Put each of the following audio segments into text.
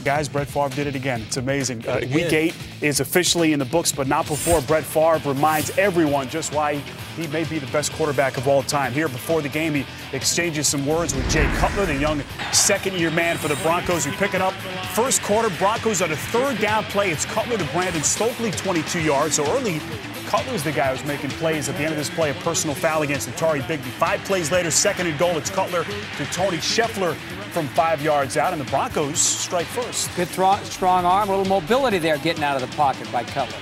Guys, Brett Favre did it again. It's amazing. Week 8 is officially in the books, but not before Brett Favre reminds everyone just why he may be the best quarterback of all time. Here before the game, he exchanges some words with Jay Cutler, the young second-year man for the Broncos, who pick it up. First quarter, Broncos on a third down play. It's Cutler to Brandon Stokely, 22 yards. So early, Cutler's the guy who's making plays. At the end of this play, a personal foul against Atari Bigby. 5 plays later, second and goal. It's Cutler to Tony Scheffler from 5 yards out, and the Broncos strike first. Good strong arm, a little mobility there getting out of the pocket by Cutler.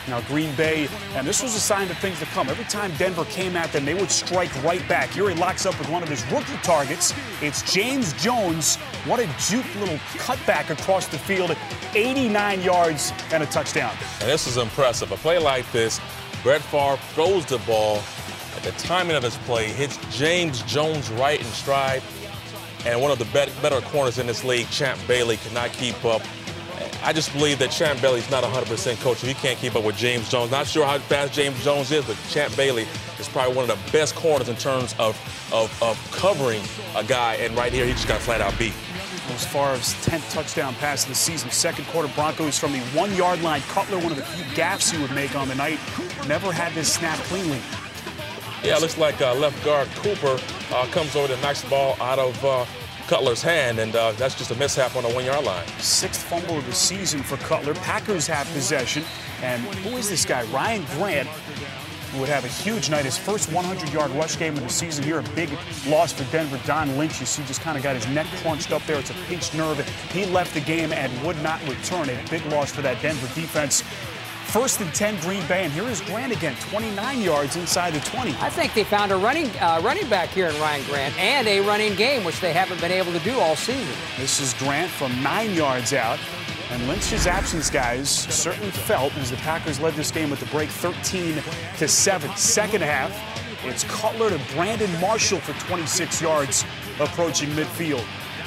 Now Green Bay, and this was a sign of things to come. Every time Denver came at them, they would strike right back. Here he locks up with one of his rookie targets. It's James Jones. What a juke little cutback across the field, 89 yards and a touchdown. And this is impressive. A play like this, Brett Favre throws the ball. At the timing of his play, hits James Jones right in stride. And one of the better corners in this league, Champ Bailey, could not keep up. I just believe that Champ Bailey's not 100% coach. He can't keep up with James Jones. Not sure how fast James Jones is, but Champ Bailey is probably one of the best corners in terms of covering a guy. And right here, he just got flat out beat. As far as 10th touchdown pass of the season, second quarter Broncos from the 1-yard line. Cutler, one of the few gaffes he would make on the night, never had this snap cleanly. Yeah, it looks like left guard Cooper comes over to knocks the ball out of Cutler's hand, and that's just a mishap on the 1-yard line. 6th fumble of the season for Cutler. Packers have possession, and who is this guy? Ryan Grant, who would have a huge night. His first 100-yard rush game of the season here. A big loss for Denver. Don Lynch, you see, just kind of got his neck crunched up there. It's a pinched nerve. He left the game and would not return. A big loss for that Denver defense. 1st and 10 Green Bay, and here is Grant again, 29 yards inside the 20. I think they found a running back here in Ryan Grant and a running game, which they haven't been able to do all season. This is Grant from 9 yards out. And Lynch's absence, guys, certainly felt as the Packers led this game with the break 13-7. Second half, it's Cutler to Brandon Marshall for 26 yards approaching midfield.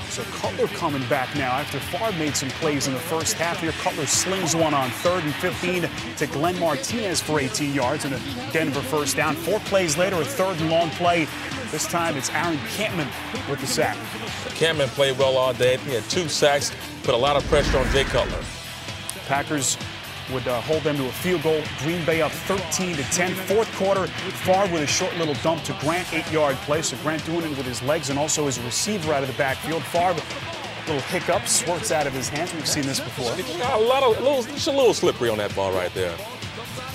So Cutler coming back now after Favre made some plays in the first half here. Cutler slings one on 3rd and 15 to Glenn Martinez for 18 yards and a Denver first down. 4 plays later, a 3rd and long play. This time it's Aaron Campman with the sack. Campman played well all day. He had 2 sacks, put a lot of pressure on Jay Cutler. Packers would hold them to a field goal. Green Bay up 13-10. 4th quarter, Favre with a short little dump to Grant, 8-yard play. So Grant doing it with his legs and also as a receiver out of the backfield. Favre, little hiccup, squirts out of his hands. We've seen this before. Just a little slippery on that ball right there.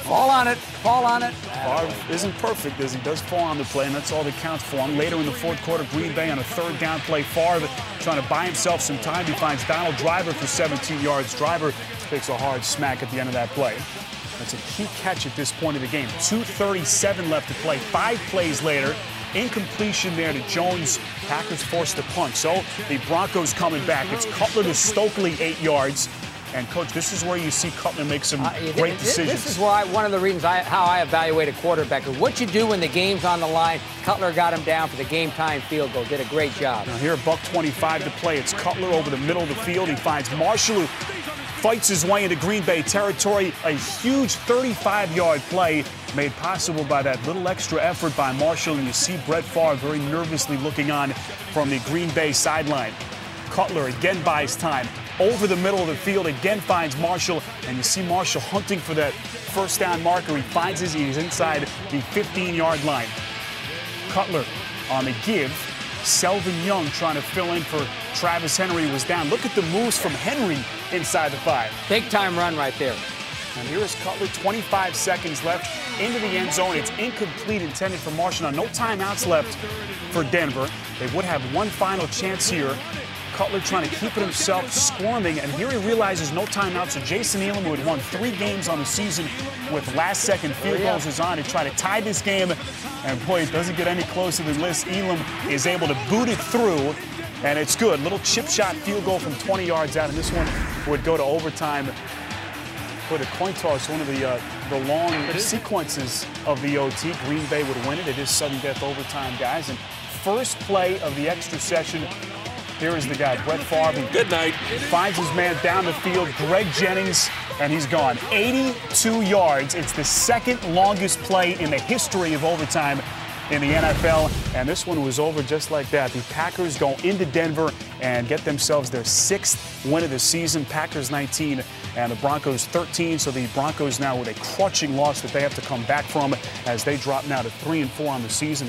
Fall on it, fall on it. Favre isn't perfect as he does fall on the play, and that's all that counts for him. Later in the 4th quarter, Green Bay on a 3rd down play. Favre trying to buy himself some time. He finds Donald Driver for 17 yards. Driver takes a hard smack at the end of that play. That's a key catch at this point of the game. 2:37 left to play. 5 plays later, incompletion there to Jones. Packers forced the punt. So the Broncos coming back. It's Cutler to Stokely, 8 yards. And, Coach, this is where you see Cutler make some great decisions. This is why one of the reasons how I evaluate a quarterback. What you do when the game's on the line. Cutler got him down for the game-time field goal. Did a great job. Now here, $1:25 to play. It's Cutler over the middle of the field. He finds Marshall, who fights his way into Green Bay territory. A huge 35-yard play made possible by that little extra effort by Marshall. And you see Brett Favre very nervously looking on from the Green Bay sideline. Cutler again buys time. Over the middle of the field, again finds Marshall, and you see Marshall hunting for that first down marker. He finds he's inside the 15-yard line. Cutler on the give. Selvin Young trying to fill in for Travis Henry was down. Look at the moves from Henry inside the 5. Big time run right there. And here is Cutler, 25 seconds left into the end zone. It's incomplete, intended for Marshall. Now, no timeouts left for Denver. They would have one final chance here. Cutler trying to keep it himself, squirming, and here he realizes no timeout. So Jason Elam, who had won 3 games on the season with last-second field goals, is on to try to tie this game. And boy, it doesn't get any closer than this. Elam is able to boot it through, and it's good. Little chip shot field goal from 20 yards out, and this one would go to overtime. Put a coin toss, one of the long sequences of the OT. Green Bay would win it. It is sudden death overtime, guys. And first play of the extra session. Here is the guy, Brett Favre. Good night. Finds his man down the field, Greg Jennings, and he's gone. 82 yards. It's the 2nd longest play in the history of overtime in the NFL, and this one was over just like that. The Packers go into Denver and get themselves their 6th win of the season. Packers 19 and the Broncos 13. So the Broncos now with a crushing loss that they have to come back from as they drop now to 3-4 on the season.